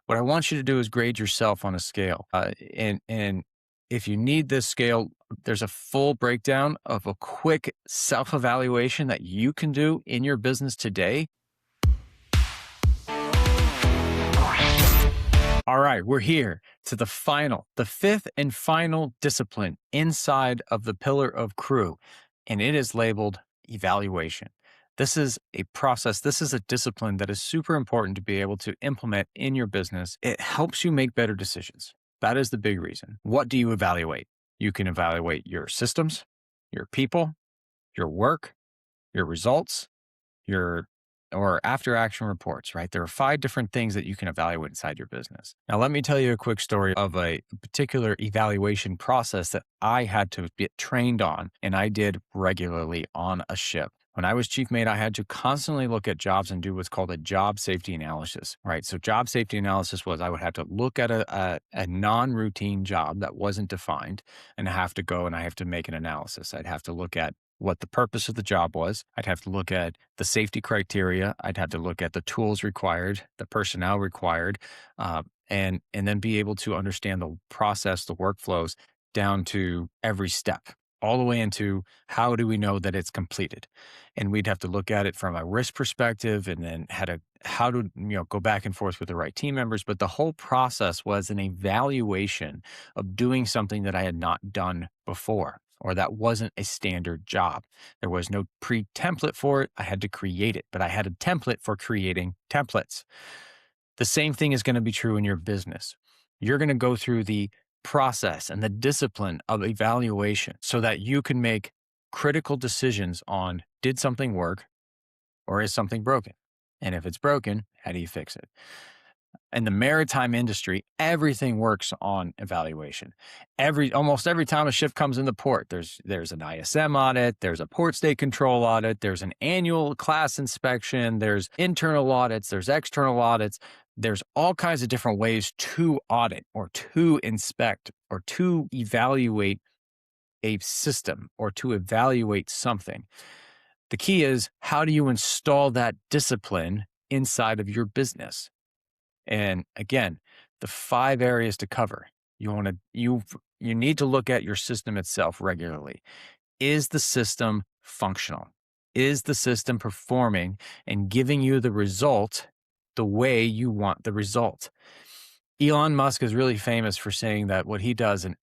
What I want you to do is grade yourself on a scale. And if you need this scale, there's a full breakdown of a quick self-evaluation that you can do in your business today. All right, we're here to the fifth and final discipline inside of the pillar of crew, and it is labeled evaluation. This is a process, this is a discipline that is super important to be able to implement in your business. It helps you make better decisions. That is the big reason. What do you evaluate? You can evaluate your systems, your people, your work, your results, your or after action reports, right? There are 5 different things that you can evaluate inside your business. Now, let me tell you a quick story of a particular evaluation process that I had to get trained on and I did regularly on a ship. When I was chief mate, I had to constantly look at jobs and do what's called a job safety analysis, right? So job safety analysis was I would have to look at a non-routine job that wasn't defined and I have to go and I have to make an analysis. I'd have to look at what the purpose of the job was. I'd have to look at the safety criteria. I'd have to look at the tools required, the personnel required, and then be able to understand the process, the workflows down to every step, all the way into how do we know that it's completed. And we'd have to look at it from a risk perspective and then how to go back and forth with the right team members. But the whole process was an evaluation of doing something that I had not done before, or that wasn't a standard job. There was no pre-template for it. I had to create it, but I had a template for creating templates. The same thing is going to be true in your business. You're going to go through the process and the discipline of evaluation so that you can make critical decisions on, did something work or is something broken? And if it's broken, how do you fix it? In the maritime industry, everything works on evaluation. Almost every time a ship comes into port, there's an ISM audit, there's a port state control audit, there's an annual class inspection, there's internal audits, there's external audits. There's all kinds of different ways to audit or to inspect or to evaluate a system or to evaluate something. The key is, how do you install that discipline inside of your business? And again, the 5 areas to cover. You need to look at your system itself regularly. Is the system functional? Is the system performing and giving you the result the way you want the result? Elon Musk is really famous for saying that what he does and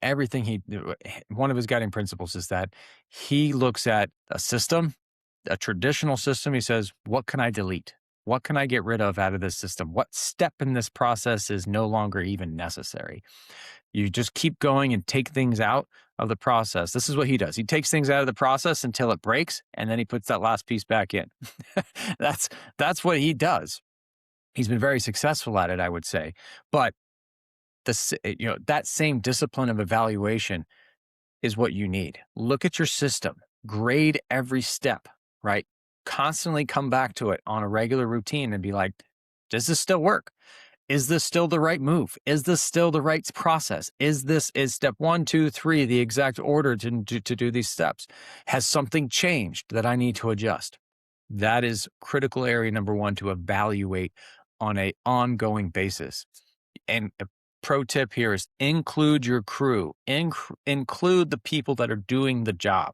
one of his guiding principles is that he looks at a system, a traditional system. He says, what can I delete? What can I get rid of out of this system? What step in this process is no longer even necessary? You just keep going and take things out of the process. This is what he does. He takes things out of the process until it breaks, and then he puts that last piece back in. That's what he does. He's been very successful at it, I would say. But that same discipline of evaluation is what you need. Look at your system, grade every step, right? Constantly come back to it on a regular routine and be like, does this still work? Is this still the right move? Is this still the right process? Is step 1, 2, 3 the exact order to do these steps? Has something changed that I need to adjust? That is critical area number 1 to evaluate on an ongoing basis. And a pro tip here is include your crew, include the people that are doing the job,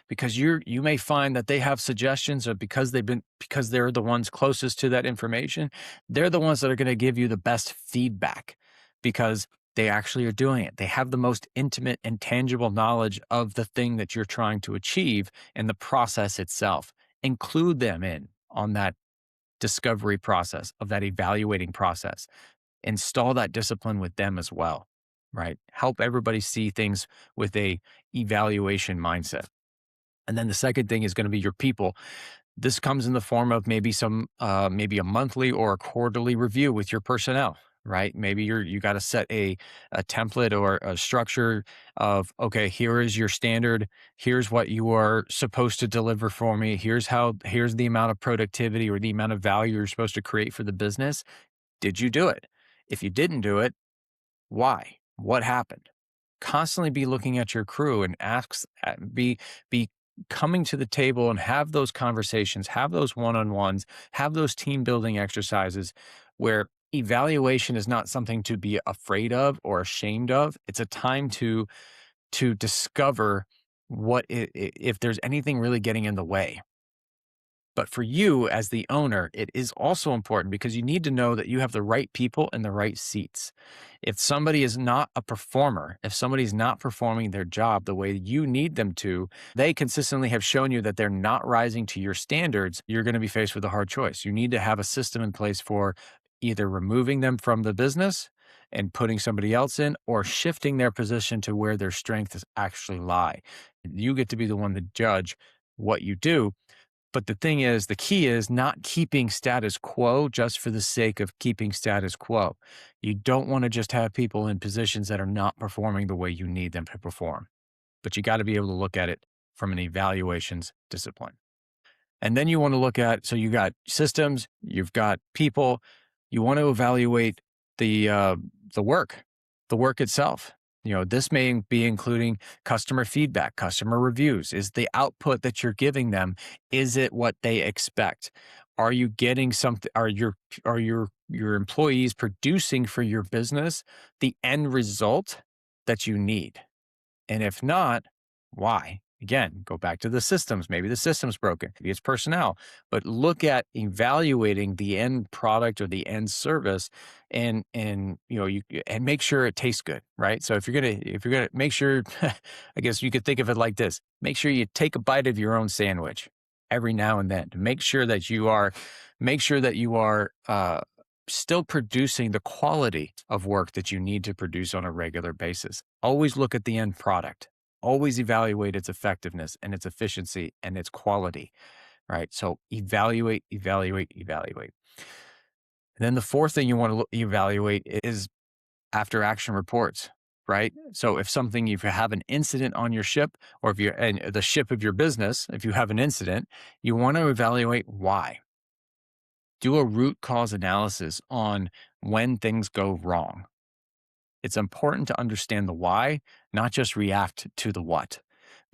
because you may find that they have suggestions, or because they're the ones closest to that information, they're the ones that are going to give you the best feedback because they actually are doing it. They have the most intimate and tangible knowledge of the thing that you're trying to achieve and the process itself. Include them in on that discovery process, of that evaluating process. Install that discipline with them as well, right? Help everybody see things with a evaluation mindset. And then the second thing is going to be your people. This comes in the form of maybe maybe a monthly or a quarterly review with your personnel, right? Maybe you got to set a template or a structure of, okay, here is your standard. Here's what you are supposed to deliver for me. Here's the amount of productivity or the amount of value you're supposed to create for the business. Did you do it? If you didn't do it, why? What happened? Constantly be looking at your crew and be coming to the table and have those conversations, have those one-on-ones, have those team building exercises where Evaluation is not something to be afraid of or ashamed of. It's a time to discover if there's anything really getting in the way. But for you as the owner, it is also important because you need to know that you have the right people in the right seats. If somebody is not a performer, if somebody's not performing their job the way you need them to, they consistently have shown you that they're not rising to your standards, you're going to be faced with a hard choice. You need to have a system in place for either removing them from the business and putting somebody else in or shifting their position to where their strengths actually lie. You get to be the one to judge what you do, but the thing is, the key is not keeping status quo just for the sake of keeping status quo. You don't want to just have people in positions that are not performing the way you need them to perform. But you got to be able to look at it from an evaluations discipline. And then you want to look at, so you got systems, you've got people, you want to evaluate the uh, the work itself. This may be including customer feedback, customer reviews. Is the output that you're giving them, is it what they expect? Are you getting something? Are your employees producing for your business the end result that you need? And if not, why? Again, go back to the systems. Maybe the system's broken. Maybe it's personnel. But look at evaluating the end product or the end service, and and make sure it tastes good, right? So if you're gonna make sure, I guess you could think of it like this: make sure you take a bite of your own sandwich every now and then to make sure that you are still producing the quality of work that you need to produce on a regular basis. Always look at the end product. Always evaluate its effectiveness and its efficiency and its quality, right? So evaluate, evaluate, evaluate. And then the fourth thing you want to evaluate is after action reports, right? So if you have an incident on your ship, or if you're and the ship of your business, if you have an incident, you want to evaluate why. Do a root cause analysis on when things go wrong. It's important to understand the why, not just react to the what,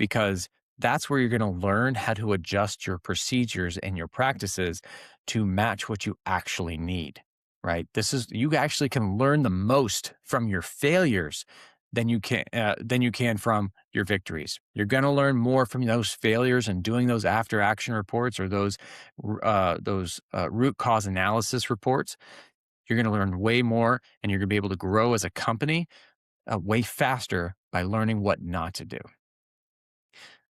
because that's where you're going to learn how to adjust your procedures and your practices to match what you actually need, right? You actually can learn the most from your failures than you can from your victories. You're going to learn more from those failures and doing those after action reports or those root cause analysis reports. You're going to learn way more, and you're going to be able to grow as a company way faster by learning what not to do.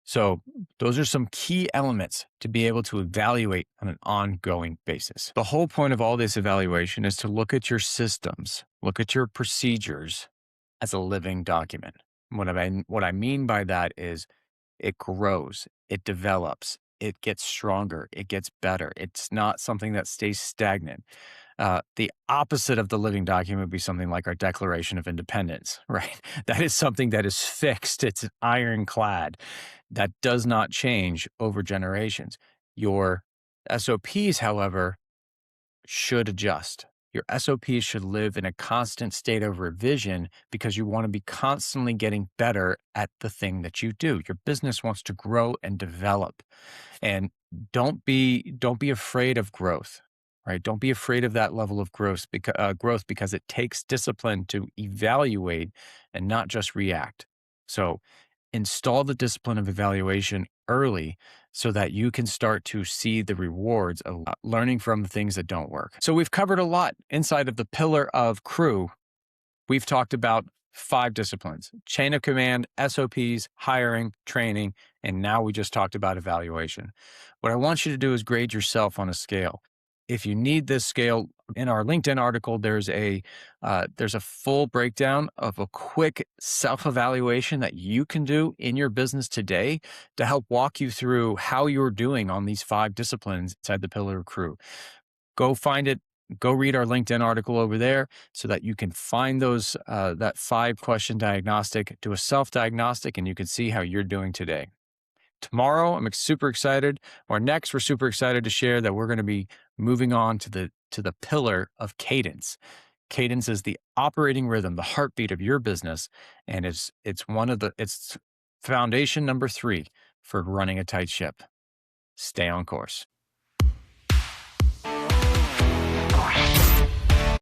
So those are some key elements to be able to evaluate on an ongoing basis. The whole point of all this evaluation is to look at your systems, look at your procedures as a living document. What I mean by that is it grows, it develops, it gets stronger, it gets better. It's not something that stays stagnant. The opposite of the living document would be something like our Declaration of Independence, right? That is something that is fixed. It's ironclad. That does not change over generations. Your SOPs, however, should adjust. Your SOPs should live in a constant state of revision because you want to be constantly getting better at the thing that you do. Your business wants to grow and develop. And don't be afraid of growth, right? Don't be afraid of that level of growth because it takes discipline to evaluate and not just react. So install the discipline of evaluation early so that you can start to see the rewards of learning from the things that don't work. So we've covered a lot inside of the pillar of crew. We've talked about 5 disciplines: chain of command, SOPs, hiring, training, and now we just talked about evaluation. What I want you to do is grade yourself on a scale. If you need this scale, in our LinkedIn article, there's a full breakdown of a quick self-evaluation that you can do in your business today to help walk you through how you're doing on these 5 disciplines inside the pillar of crew. Go find it. Go read our LinkedIn article over there so that you can find that 5-question diagnostic, do a self-diagnostic, and you can see how you're doing today. Tomorrow, I'm super excited, or next, we're super excited to share that we're going to be moving on to the pillar of cadence. Cadence is the operating rhythm, the heartbeat of your business, and it's foundation number 3 for running a tight ship. Stay on course.